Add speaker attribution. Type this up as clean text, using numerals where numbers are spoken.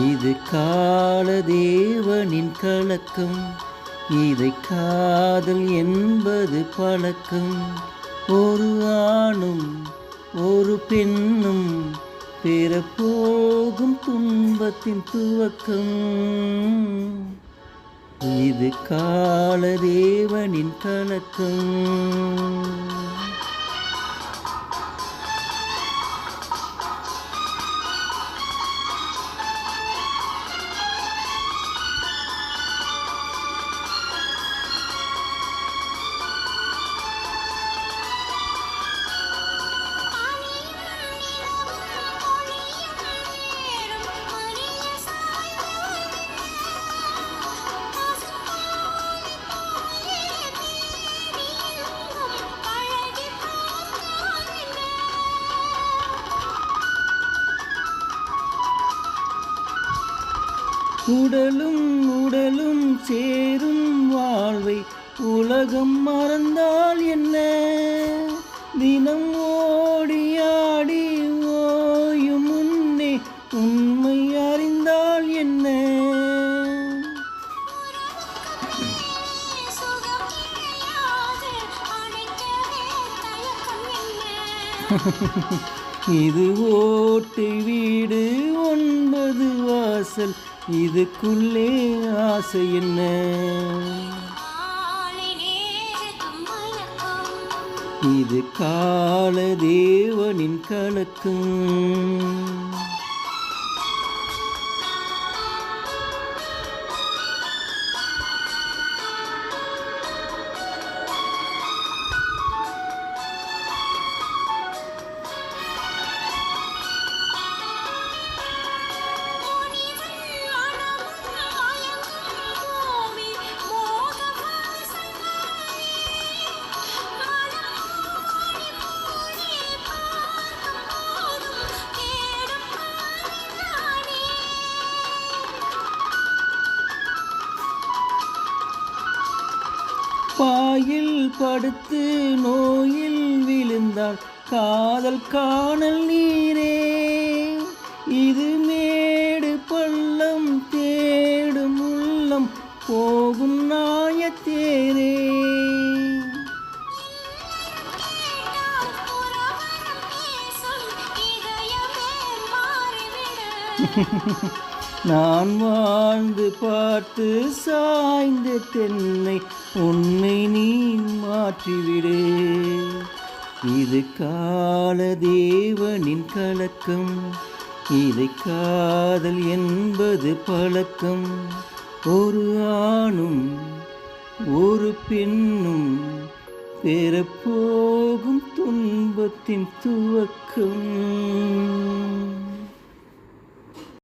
Speaker 1: இது காலதேவனின் கலக்கம், இதை காதல் என்பது பழக்கம். ஒரு ஆணும் ஒரு பெண்ணும் பெறப்போகும் துன்பத்தின் துவக்கம். இது காலதேவனின் கலக்கம். உடலும் உடலும் சேரும் வாழ்வை உலகம் மறந்தால் என்ன? தினம் ஓடியாடி ஓயும் முன்னே உண்மை அறிந்தால் என்ன? இது ஓட்டு வீடு 9 வாசல், இதுக்குள்ளே ஆசை என்ன? இது காலதேவனின் கலக்கம். பாயில் படுத்து நோயில் விழுந்தால் காதல் காணல் நீரே. இது மேடு பள்ளம் தேடும் உள்ளம் போகும் நாயத்தேரே. நான் வாழ்ந்து பார்த்து சாய்ந்த தென்னை உன்னை நீ மாற்றிவிடு. இது காலதேவனின் கலக்கம், இதை காதல் என்பது பழக்கம். ஒரு ஆணும் ஒரு பெண்ணும் பெறப்போகும் துன்பத்தின் துவக்கம்.